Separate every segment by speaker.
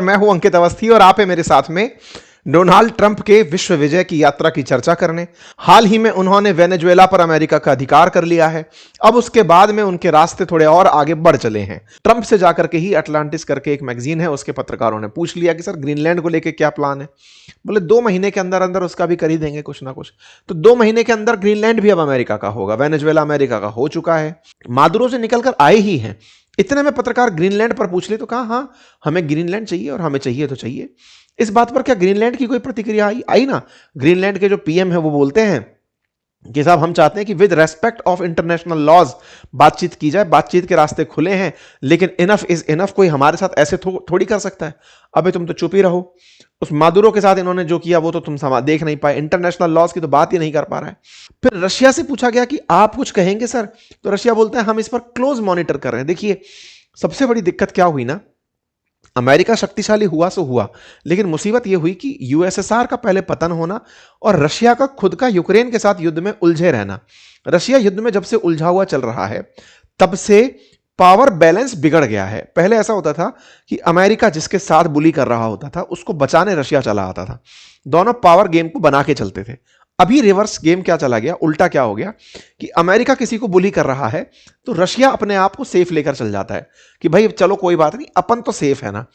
Speaker 1: मैं हूं अंकित अवस्थी और आप है मेरे साथ में डोनाल्ड ट्रंप के विश्व विजय की यात्रा की चर्चा करने। हाल ही में उन्होंने वेनेजुएला पर अमेरिका का अधिकार कर लिया है। अब उसके बाद में उनके रास्ते थोड़े और आगे बढ़ चले हैं। ट्रंप से जाकर के ही अटलांटिस करके एक मैगजीन है, उसके पत्रकारों ने पूछ लिया कि सर ग्रीनलैंड को लेकर क्या प्लान है। बोले 2 महीने के अंदर अंदर उसका भी कर ही देंगे कुछ ना कुछ। तो 2 महीने के अंदर ग्रीनलैंड भी अब अमेरिका का होगा। वेनेजुएला अमेरिका का हो चुका है, मादुरो से निकलकर आए ही हैं। इतने में पत्रकार ग्रीनलैंड पर पूछ ले तो कहा हाँ हमें ग्रीनलैंड चाहिए और हमें चाहिए तो चाहिए। इस बात पर क्या ग्रीनलैंड की कोई प्रतिक्रिया आई ना। ग्रीनलैंड के जो पीएम है वो बोलते हैं कि साहब हम चाहते हैं कि with respect of international laws बातचीत की जाए, बातचीत के रास्ते खुले हैं, लेकिन इनफ इज इनफ। कोई हमारे साथ ऐसे थोड़ी कर सकता है। अबे तुम तो चुप ही रहो। उस मादुरो के साथ इन्होंने जो किया वो तो तुम देख नहीं पाए। इंटरनेशनल लॉज की तो बात ही नहीं कर पा रहा है। फिर रशिया से पूछा गया कि आप कुछ कहेंगे सर, तो रशिया बोलता है हम इस पर क्लोज मॉनिटर कर रहे हैं। देखिए सबसे बड़ी दिक्कत क्या हुई ना, अमेरिका शक्तिशाली हुआ सो हुआ, लेकिन मुसीबत यह हुई कि यूएसएसआर का पहले पतन होना और रशिया का खुद का यूक्रेन के साथ युद्ध में उलझे रहना। रशिया युद्ध में जब से उलझा हुआ चल रहा है तब से पावर बैलेंस बिगड़ गया है। पहले ऐसा होता था कि अमेरिका जिसके साथ बुली कर रहा होता था उसको बचाने रशिया चला आता था। दोनों पावर गेम को बना के चलते थे। अभी रिवर्स गेम क्या चला गया, उल्टा क्या हो गया कि अमेरिका किसी को बुली कर रहा है तो रशिया अपने आप को सेफ लेकर चल जाता है कि भाई चलो कोई बात नहीं, अपन तो सेफ है ना।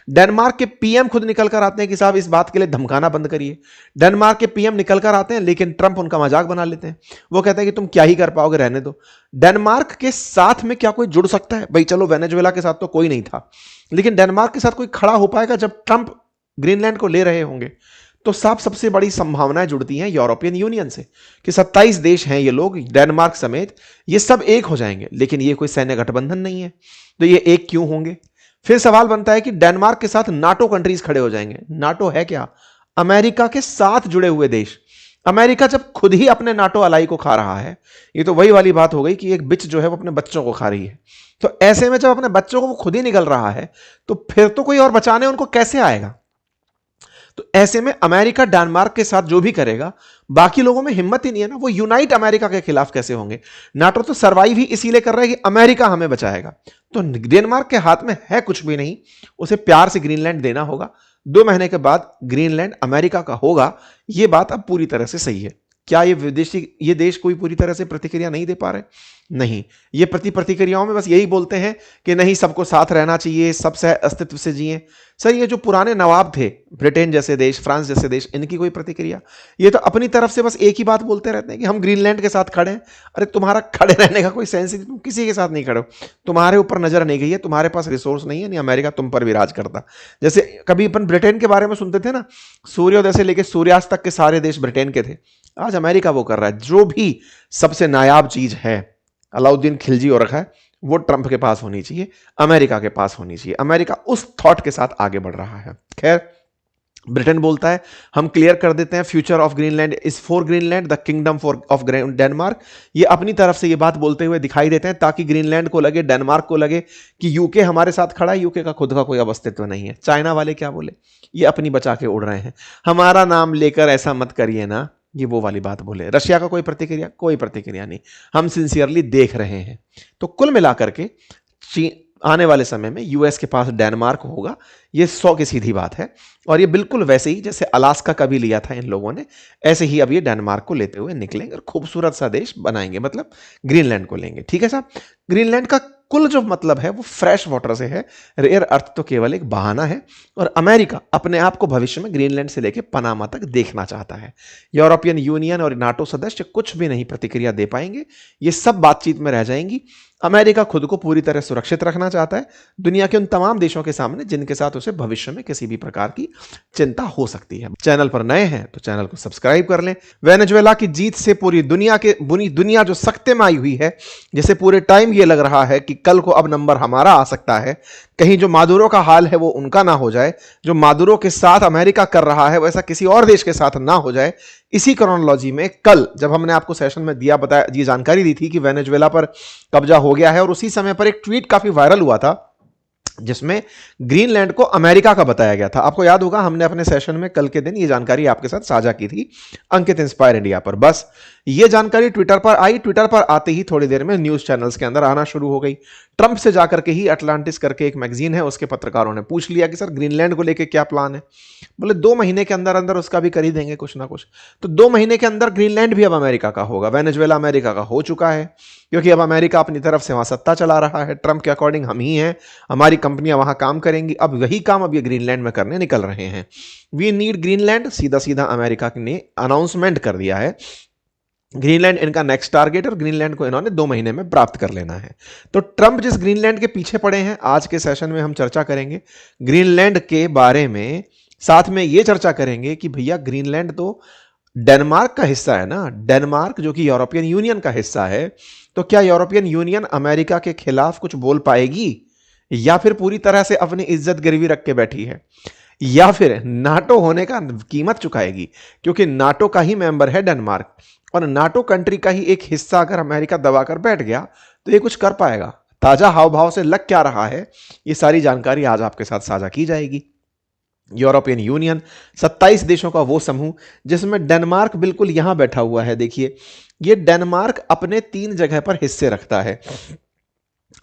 Speaker 1: डेनमार्क के पीएम खुद निकलकर आते हैं कि साहब इस बात के लिए धमकाना बंद करिए। डेनमार्क के पीएम निकलकर आते हैं, लेकिन ट्रंप उनका मजाक बना लेते हैं। वो कहते हैं कि तुम क्या ही कर पाओगे, रहने दो। डेनमार्क के साथ में क्या कोई जुड़ सकता है? भाई चलो वेनेजुएला के साथ तो कोई नहीं था, लेकिन डेनमार्क के साथ कोई खड़ा हो पाएगा जब ट्रंप ग्रीनलैंड को ले रहे होंगे। तो साफ सबसे बड़ी संभावनाएं जुड़ती हैं यूरोपियन यूनियन से कि 27 देश हैं ये लोग, डेनमार्क समेत, ये सब एक हो जाएंगे। लेकिन ये कोई सैन्य गठबंधन नहीं है, तो ये एक क्यों होंगे? फिर सवाल बनता है कि डेनमार्क के साथ नाटो कंट्रीज खड़े हो जाएंगे। नाटो है क्या? अमेरिका के साथ जुड़े हुए देश। अमेरिका जब खुद ही अपने नाटो अलाई को खा रहा है, ये तो वही वाली बात हो गई कि एक बिच जो है वो अपने बच्चों को खा रही है। तो ऐसे में जब अपने बच्चों को वो खुद ही निगल रहा है तो फिर तो कोई और बचाने उनको कैसे आएगा? तो ऐसे में अमेरिका डेनमार्क के साथ जो भी करेगा, बाकी लोगों में हिम्मत ही नहीं है ना, वो यूनाइट अमेरिका के खिलाफ कैसे होंगे? नाटो तो सरवाइव ही इसीलिए कर रहा है कि अमेरिका हमें बचाएगा। तो डेनमार्क के हाथ में है कुछ भी नहीं, उसे प्यार से ग्रीनलैंड देना होगा। 2 महीने के बाद ग्रीनलैंड अमेरिका का होगा। यह बात अब पूरी तरह से सही है। क्या ये देश कोई पूरी तरह से प्रतिक्रिया नहीं दे पा रहे? नहीं, ये प्रतिक्रियाओं में बस यही बोलते हैं कि नहीं सबको साथ रहना चाहिए, सबसे अस्तित्व से जिए। सर ये जो पुराने नवाब थे, ब्रिटेन जैसे देश, फ्रांस जैसे देश, इनकी कोई प्रतिक्रिया? ये तो अपनी तरफ से बस एक ही बात बोलते रहते हैं कि हम ग्रीनलैंड के साथ खड़े हैं। अरे तुम्हारा खड़े रहने का कोई सेंस नहीं, तुम किसी के साथ नहीं खड़े हो। तुम्हारे ऊपर नजर नहीं गई है, तुम्हारे पास रिसोर्स नहीं है, नहीं अमेरिका तुम पर भी राज करता। जैसे कभी अपन ब्रिटेन के बारे में सुनते थे ना, सूर्योदय से लेकर सूर्यास्त तक के सारे देश ब्रिटेन के थे। आज अमेरिका वो कर रहा है। जो भी सबसे नायाब चीज है, अलाउद्दीन खिलजी हो रखा है, वो ट्रंप के पास होनी चाहिए, अमेरिका के पास होनी चाहिए। अमेरिका उस थॉट के साथ आगे बढ़ रहा है। खैर, ब्रिटेन बोलता है हम क्लियर कर देते हैं, future of Greenland is for Greenland, the kingdom of Denmark. ये अपनी तरफ से ये बात बोलते हुए दिखाई देते हैं ताकि ग्रीनलैंड को लगे, डेनमार्क को लगे कि यूके हमारे साथ खड़ा है। यूके का खुद का कोई अस्तित्व नहीं है। चाइना वाले क्या बोले? ये अपनी बचा के उड़ रहे हैं, हमारा नाम लेकर ऐसा मत करिए ना, ये वो वाली बात बोले। रशिया का कोई प्रतिक्रिया? कोई प्रतिक्रिया नहीं, हम सिंसियरली देख रहे हैं। तो कुल मिलाकर के आने वाले समय में यूएस के पास डेनमार्क होगा, ये 100 की सीधी बात है। और ये बिल्कुल वैसे ही जैसे अलास्का का भी लिया था इन लोगों ने, ऐसे ही अब ये डेनमार्क को लेते हुए निकलेंगे और खूबसूरत सा देश बनाएंगे, मतलब ग्रीनलैंड को लेंगे। ठीक है साहब, ग्रीनलैंड का कुल जो मतलब है वो फ्रेश वाटर से है, रेयर अर्थ तो केवल एक बहाना है। और अमेरिका अपने आप को भविष्य में ग्रीनलैंड से लेकर पनामा तक देखना चाहता है। यूरोपियन यूनियन और नाटो सदस्य कुछ भी नहीं प्रतिक्रिया दे पाएंगे, ये सब बातचीत में रह जाएंगी। अमेरिका खुद को पूरी तरह सुरक्षित रखना चाहता है दुनिया के उन तमाम देशों के सामने जिनके साथ उसे भविष्य में किसी भी प्रकार की चिंता हो सकती है। चैनल पर नए हैं तो चैनल को सब्सक्राइब कर लें। वेनेजुएला की जीत से पूरी दुनिया जो सकते में आई हुई है, जैसे पूरे टाइम ये लग रहा है कि कल को अब नंबर हमारा आ सकता है, कहीं जो मादुरो का हाल है वो उनका ना हो जाए, जो मादुरो के साथ अमेरिका कर रहा है वैसा किसी और देश के साथ ना हो जाए। इसी क्रोनोलॉजी में कल जब हमने आपको सेशन में ये जानकारी दी थी कि वेनेजुएला पर कब्जा हो गया है, और उसी समय पर एक ट्वीट काफी वायरल हुआ था जिसमें ग्रीनलैंड को अमेरिका का बताया गया था। आपको याद होगा हमने अपने सेशन में कल के दिन ये जानकारी आपके साथ साझा की थी अंकित इंस्पायर इंडिया पर। बस ये जानकारी ट्विटर पर आई, ट्विटर पर आते ही थोड़ी देर में न्यूज चैनल्स के अंदर आना शुरू हो गई। ट्रंप से जाकर के ही अटलांटिस करके एक मैगजीन है, उसके पत्रकारों ने पूछ लिया कि सर ग्रीनलैंड को लेके क्या प्लान है। बोले 2 महीने के अंदर अंदर उसका भी कर ही देंगे कुछ ना कुछ। तो 2 महीने के अंदर ग्रीनलैंड भी अब अमेरिका का होगा। वेनेजुएला अमेरिका का हो चुका है, क्योंकि अब अमेरिका अपनी तरफ से वहां सत्ता चला रहा है। ट्रंप के अकॉर्डिंग हम ही हैं, हमारी कंपनियां वहां काम करेंगी। अब वही काम अब ये ग्रीनलैंड में करने निकल रहे हैं। वी नीड ग्रीनलैंड, सीधा सीधा अमेरिका ने अनाउंसमेंट कर दिया है। ग्रीनलैंड इनका नेक्स्ट टारगेट, और ग्रीनलैंड को इन्होंने 2 महीने में प्राप्त कर लेना है। तो ट्रंप जिस ग्रीनलैंड के पीछे पड़े हैं, आज के सेशन में हम चर्चा करेंगे ग्रीनलैंड के बारे में। साथ में यह चर्चा करेंगे कि भैया ग्रीनलैंड तो डेनमार्क का हिस्सा है ना, डेनमार्क जो कि यूरोपियन यूनियन का हिस्सा है। तो क्या यूरोपियन यूनियन अमेरिका के खिलाफ कुछ बोल पाएगी, या फिर पूरी तरह से अपनी इज्जत गिरवी रख के बैठी है, या फिर नाटो होने का कीमत चुकाएगी, क्योंकि नाटो का ही मेंबर है डेनमार्क, और नाटो कंट्री का ही एक हिस्सा अगर अमेरिका दबाकर बैठ गया तो ये कुछ कर पाएगा। ताजा हाव भाव से लग क्या रहा है, ये सारी जानकारी आज आपके साथ साझा की जाएगी। यूरोपियन यूनियन 27 देशों का वो समूह जिसमें डेनमार्क बिल्कुल यहां बैठा हुआ है। देखिए, ये डेनमार्क अपने 3 जगह पर हिस्से रखता है।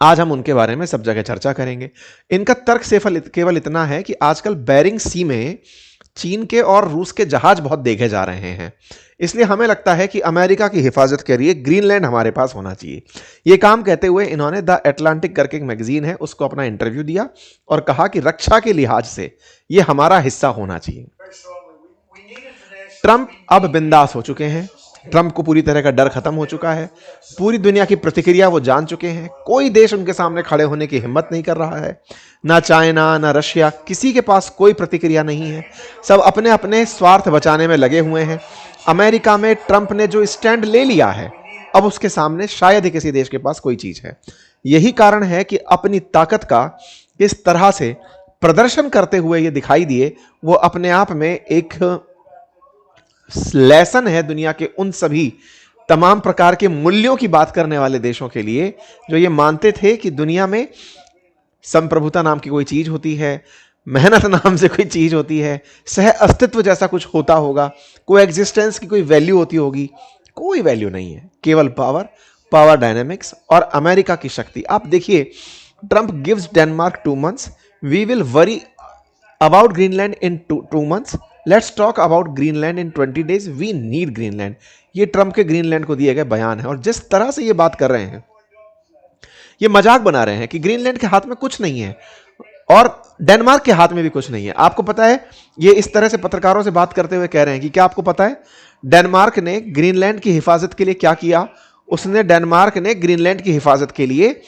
Speaker 1: आज हम उनके बारे में सब जगह चर्चा करेंगे। इनका तर्क केवल इतना है कि आजकल बेरिंग सी में चीन के और रूस के जहाज बहुत देखे जा रहे हैं, इसलिए हमें लगता है कि अमेरिका की हिफाजत के लिए ग्रीनलैंड हमारे पास होना चाहिए। यह काम कहते हुए इन्होंने द एटलांटिक करके एक मैगजीन है, उसको अपना इंटरव्यू दिया और कहा कि रक्षा के लिहाज से यह हमारा हिस्सा होना चाहिए। ट्रंप अब बिंदास हो चुके हैं, ट्रंप को पूरी तरह का डर खत्म हो चुका है। पूरी दुनिया की प्रतिक्रिया वो जान चुके हैं। कोई देश उनके सामने खड़े होने की हिम्मत नहीं कर रहा है, ना चाइना ना रशिया, किसी के पास कोई प्रतिक्रिया नहीं है। सब अपने अपने स्वार्थ बचाने में लगे हुए हैं। अमेरिका में ट्रंप ने जो स्टैंड ले लिया है, अब उसके सामने शायद ही किसी देश के पास कोई चीज है। यही कारण है कि अपनी ताकत का इस तरह से प्रदर्शन करते हुए ये दिखाई दिए, वो अपने आप में एक लेसन है दुनिया के उन सभी तमाम प्रकार के मूल्यों की बात करने वाले देशों के लिए, जो ये मानते थे कि दुनिया में संप्रभुता नाम की कोई चीज होती है, मेहनत नाम से कोई चीज होती है, सह अस्तित्व जैसा कुछ होता होगा, कोई एग्जिस्टेंस की कोई वैल्यू होती होगी। कोई वैल्यू नहीं है, केवल पावर, पावर डायनेमिक्स और अमेरिका की शक्ति। आप देखिए, Trump gives Denmark 2 months, we will worry about Greenland in 2 months, let's talk about Greenland in 20 days, we need Greenland. ये ट्रंप के ग्रीनलैंड को दिए गए बयान है। और जिस तरह से ये बात कर रहे हैं, ये मजाक बना रहे हैं कि ग्रीनलैंड के हाथ में कुछ नहीं है और डेनमार्क के हाथ में भी कुछ नहीं है। आपको पता है, ये इस तरह से पत्रकारों से बात करते हुए कह रहे हैं कि क्या आपको पता है डेनमार्क ने ग्रीनलैंड की हिफाजत के लिए क्या किया? उसने डेनमार्क ने ग्रीनलैंड की हिफाजत के लिए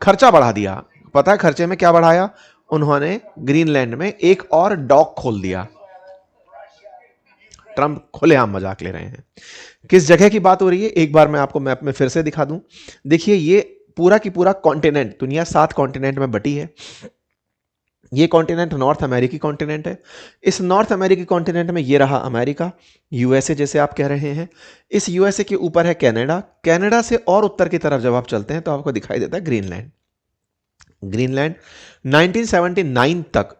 Speaker 1: खर्चा बढ़ा दिया। पता है खर्चे में क्या बढ़ाया? उन्होंने ग्रीनलैंड में एक और डॉक खोल दिया। ट्रंप खुलेआम मजाक ले रहे हैं। किस जगह की बात हो रही है, एक बार मैं आपको मैप में फिर से दिखा दूं। देखिए, ये पूरा की पूरा कॉन्टिनेंट, दुनिया 7 कॉन्टिनेंट में बटी है। ये कॉन्टिनेंट नॉर्थ अमेरिकी कॉन्टिनेंट है। इस नॉर्थ अमेरिकी कॉन्टिनेंट में ये रहा अमेरिका, यूएसए जैसे आप कह रहे हैं। इस यूएसए के ऊपर है कनाडा। कनाडा से और उत्तर की तरफ जब आप चलते हैं तो आपको दिखाई देता है ग्रीनलैंड। ग्रीनलैंड 1979 तक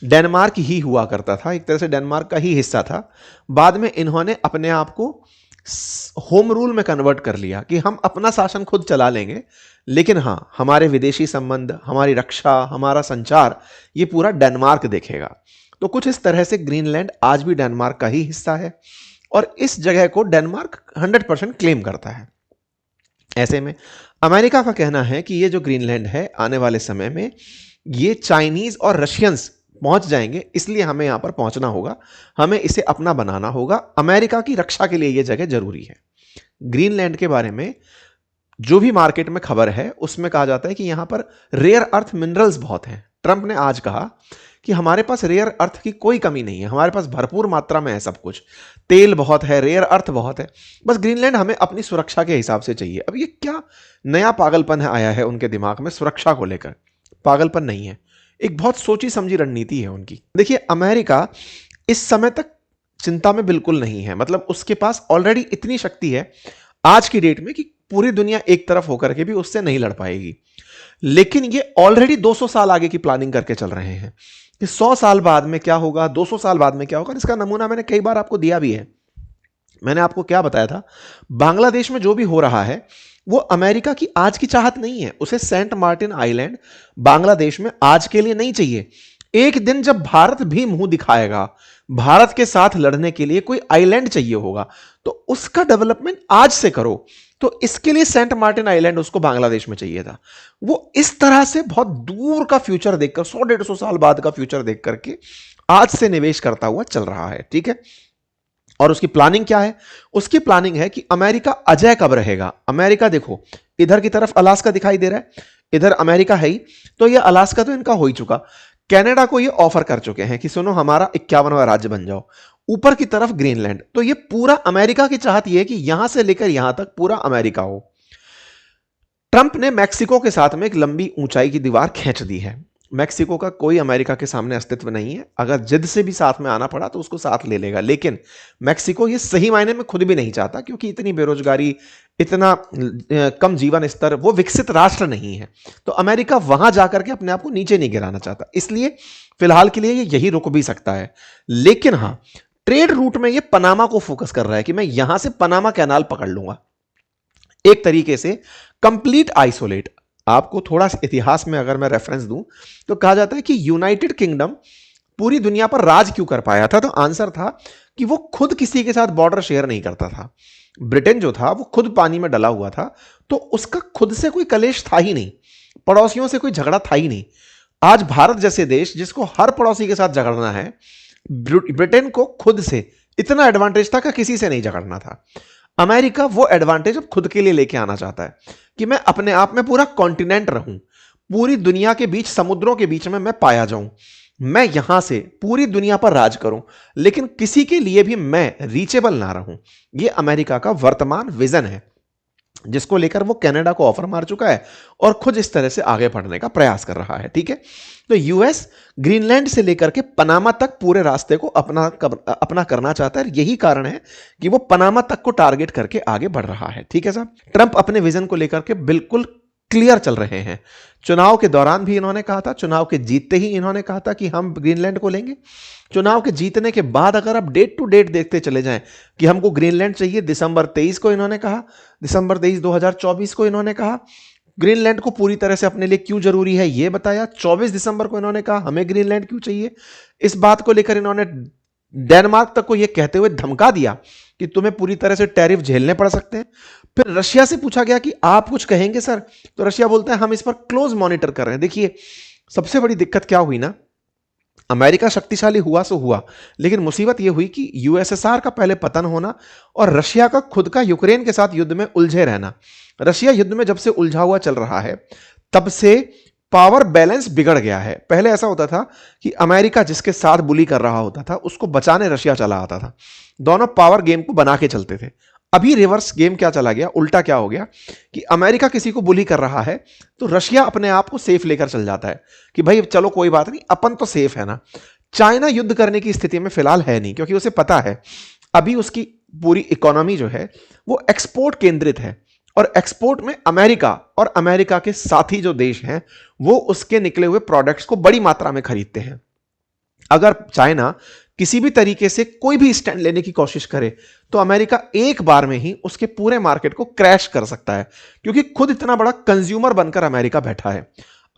Speaker 1: डेनमार्क ही हुआ करता था, एक तरह से डेनमार्क का ही हिस्सा था। बाद में इन्होंने अपने आप को होम रूल में कन्वर्ट कर लिया कि हम अपना शासन खुद चला लेंगे, लेकिन हां, हमारे विदेशी संबंध, हमारी रक्षा, हमारा संचार, ये पूरा डेनमार्क देखेगा। तो कुछ इस तरह से ग्रीनलैंड आज भी डेनमार्क का ही हिस्सा है और इस जगह को डेनमार्क 100% क्लेम करता है। ऐसे में अमेरिका का कहना है कि ये जो ग्रीनलैंड है, आने वाले समय में ये चाइनीज और रशियंस पहुंच जाएंगे, इसलिए हमें यहां पर पहुंचना होगा, हमें इसे अपना बनाना होगा। अमेरिका की रक्षा के लिए यह जगह जरूरी है। ग्रीनलैंड के बारे में जो भी मार्केट में खबर है उसमें कहा जाता है कि यहां पर रेयर अर्थ मिनरल्स बहुत हैं। ट्रंप ने आज कहा कि हमारे पास रेयर अर्थ की कोई कमी नहीं है, हमारे पास भरपूर मात्रा में है सब कुछ, तेल बहुत है, रेयर अर्थ बहुत है, बस ग्रीनलैंड हमें अपनी सुरक्षा के हिसाब से चाहिए। अब ये क्या नया पागलपन है आया है उनके दिमाग में सुरक्षा को लेकर? पागलपन नहीं है, एक बहुत सोची समझी रणनीति है उनकी। देखिए, अमेरिका इस समय तक चिंता में बिल्कुल नहीं है, मतलब उसके पास ऑलरेडी इतनी शक्ति है आज की डेट में कि पूरी दुनिया एक तरफ होकर के भी उससे नहीं लड़ पाएगी। लेकिन ये ऑलरेडी 200 साल आगे की प्लानिंग करके चल रहे हैं कि 100 साल बाद में क्या होगा, 200 साल बाद में क्या होगा। इसका नमूना मैंने कई बार आपको दिया भी है। मैंने आपको क्या बताया था, बांग्लादेश में जो भी हो रहा है वो अमेरिका की आज की चाहत नहीं है। उसे सेंट मार्टिन आइलैंड बांग्लादेश में आज के लिए नहीं चाहिए। एक दिन जब भारत भी मुंह दिखाएगा, भारत के साथ लड़ने के लिए कोई आइलैंड चाहिए होगा, तो उसका डेवलपमेंट आज से करो। तो इसके लिए सेंट मार्टिन आइलैंड उसको बांग्लादेश में चाहिए था। वो इस तरह से बहुत दूर का फ्यूचर देखकर, 100-150 साल बाद का फ्यूचर देख करके आज से निवेश करता हुआ चल रहा है। ठीक है। और उसकी प्लानिंग क्या है? उसकी प्लानिंग है कि अमेरिका अजय कब रहेगा। अमेरिका देखो, इधर की तरफ अलास्का दिखाई दे रहा है, इधर अमेरिका है ही, तो ये अलास्का तो इनका हो ही चुका। कनाडा को ये ऑफर कर चुके हैं कि सुनो हमारा 51वां राज्य बन जाओ। ऊपर की तरफ ग्रीनलैंड, तो ये पूरा अमेरिका की चाहत ये है कि यहां से लेकर यहां तक पूरा अमेरिका हो। ट्रंप ने मैक्सिको के साथ में एक लंबी ऊंचाई की दीवार खींच दी है। मैक्सिको का कोई अमेरिका के सामने अस्तित्व नहीं है। अगर जिद से भी साथ में आना पड़ा तो उसको साथ ले लेगा, लेकिन मैक्सिको ये सही मायने में खुद भी नहीं चाहता, क्योंकि इतनी बेरोजगारी, इतना कम जीवन स्तर, वो विकसित राष्ट्र नहीं है। तो अमेरिका वहां जाकर के अपने आप को नीचे नहीं गिराना चाहता, इसलिए फिलहाल के लिए ये यही रुक भी सकता है। लेकिन हां, ट्रेड रूट में ये पनामा को फोकस कर रहा है कि मैं यहां से पनामा कैनाल पकड़ लूंगा, एक तरीके से कंप्लीट आइसोलेट। आपको थोड़ा इतिहास में अगर मैं रेफरेंस दूं तो कहा जाता है कि यूनाइटेड किंगडम पूरी दुनिया पर राज क्यों कर पाया था, तो आंसर था कि वो खुद किसी के साथ बॉर्डर शेयर नहीं करता था। ब्रिटेन जो था वो खुद पानी में डला हुआ था, तो उसका खुद से कोई कलेश था ही नहीं, पड़ोसियों से कोई झगड़ा था ही नहीं। आज भारत जैसे देश जिसको हर पड़ोसी के साथ झगड़ना है, ब्रिटेन को खुद से इतना एडवांटेज था कि किसी से नहीं झगड़ना था। अमेरिका वो एडवांटेज अब खुद के लिए लेके आना चाहता है कि मैं अपने आप में पूरा कॉन्टिनेंट रहूं, पूरी दुनिया के बीच, समुद्रों के बीच में मैं पाया जाऊं, मैं यहां से पूरी दुनिया पर राज करूं, लेकिन किसी के लिए भी मैं रीचेबल ना रहूं। यह अमेरिका का वर्तमान विजन है, जिसको लेकर वो कनाडा को ऑफर मार चुका है और खुद इस तरह से आगे बढ़ने का प्रयास कर रहा है। ठीक है। तो यूएस ग्रीनलैंड से लेकर के पनामा तक पूरे रास्ते को अपना करना चाहता है। यही कारण है कि वो पनामा तक को टारगेट करके आगे बढ़ रहा है। ठीक है साहब। ट्रंप अपने विजन को लेकर के बिल्कुल क्लियर चल रहे हैं। चुनाव के दौरान भी इन्होंने कहा था, चुनाव के जीतते ही इन्होंने कहा था कि हम ग्रीनलैंड को लेंगे। चुनाव के जीतने के बाद अगर आप डेट टू डेट देखते चले जाएं कि हमको ग्रीनलैंड चाहिए, दिसंबर 23 को इन्होंने कहा, दिसंबर 23 2024 को इन्होंने कहा ग्रीनलैंड को पूरी तरह से अपने लिए क्यों जरूरी है यह बताया। 24 दिसंबर को इन्होंने कहा हमें ग्रीनलैंड क्यों चाहिए। इस बात को लेकर इन्होंने डेनमार्क तक को यह कहते हुए धमका दिया कि तुम्हें पूरी तरह से टैरिफ झेलने पड़ सकते हैं। फिर रशिया से पूछा गया कि आप कुछ कहेंगे सर, तो रशिया बोलता है हम इस पर क्लोज मॉनिटर कर रहे हैं। देखिए सबसे बड़ी दिक्कत क्या हुई ना, अमेरिका शक्तिशाली हुआ सो हुआ, लेकिन मुसीबत यह हुई कि यूएसएसआर का पहले पतन होना और रशिया का खुद का यूक्रेन के साथ युद्ध में उलझे रहना। रशिया युद्ध में जब से उलझा हुआ चल रहा है तब से पावर बैलेंस बिगड़ गया है। पहले ऐसा होता था कि अमेरिका जिसके साथ बुली कर रहा होता था उसको बचाने रशिया चला आता था, दोनों पावर गेम को बना के चलते थे। अभी रिवर्स गेम क्या चला गया, उल्टा क्या हो गया कि अमेरिका किसी को बुली कर रहा है तो रशिया अपने आप को सेफ लेकर चल जाता है कि भाई चलो कोई बात नहीं, अपन तो सेफ है ना। चाइना युद्ध करने की स्थिति में फिलहाल है नहीं, क्योंकि उसे पता है अभी उसकी पूरी इकोनॉमी जो है वो एक्सपोर्ट केंद्रित है, और एक्सपोर्ट में अमेरिका और अमेरिका के साथी जो देश हैं वो उसके निकले हुए प्रोडक्ट्स को बड़ी मात्रा में खरीदते हैं। अगर चाइना किसी भी तरीके से कोई भी स्टैंड लेने की कोशिश करे तो अमेरिका एक बार में ही उसके पूरे मार्केट को क्रैश कर सकता है, क्योंकि खुद इतना बड़ा कंज्यूमर बनकर अमेरिका बैठा है।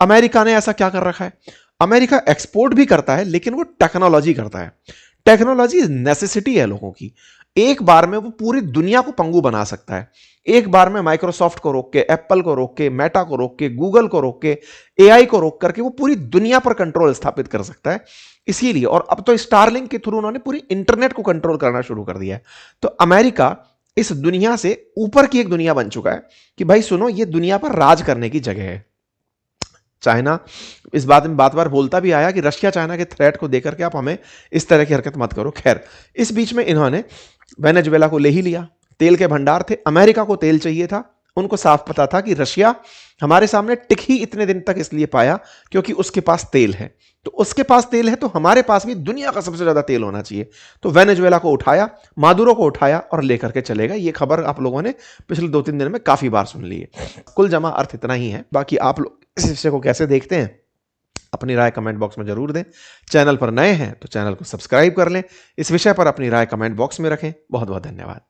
Speaker 1: अमेरिका ने ऐसा क्या कर रखा है, अमेरिका एक्सपोर्ट भी करता है लेकिन वो टेक्नोलॉजी करता है। टेक्नोलॉजी नेसेसिटी है लोगों की। एक बार में वो पूरी दुनिया को पंगु बना सकता है। एक बार में माइक्रोसॉफ्ट को रोक के, एप्पल को रोक के, मेटा को रोक के, गूगल को रोक के, एआई को रोक करके वो पूरी दुनिया पर कंट्रोल स्थापित कर सकता है। इसीलिए, और अब तो स्टारलिंक के थ्रू उन्होंने पूरी इंटरनेट को कंट्रोल करना शुरू कर दिया है। तो अमेरिका इस दुनिया से ऊपर की एक दुनिया बन चुका है कि भाई सुनो ये दुनिया पर राज करने की जगह है। चाइना इस बात में बार बार बोलता भी आया कि रशिया चाइना के थ्रेट को देकर के आप हमें इस तरह की हरकत मत करो। खैर, इस बीच में इन्होंने वेनेजुएला को ले ही लिया। तेल के भंडार थे, अमेरिका को तेल चाहिए था। उनको साफ पता था कि रशिया हमारे सामने टिक ही इतने दिन तक इसलिए पाया क्योंकि उसके पास तेल है। तो उसके पास तेल है तो हमारे पास भी दुनिया का सबसे ज्यादा तेल होना चाहिए। तो वेनेजुएला को उठाया, मादुरो को उठाया और लेकर के चलेगा। ये खबर आप लोगों ने पिछले 2-3 दिन में काफी बार सुन ली है। कुल जमा अर्थ इतना ही है। बाकी आप लोग इस विषय को कैसे देखते हैं अपनी राय कमेंट बॉक्स में जरूर दें। चैनल पर नए हैं तो चैनल को सब्सक्राइब कर लें। इस विषय पर अपनी राय कमेंट बॉक्स में रखें। बहुत बहुत धन्यवाद।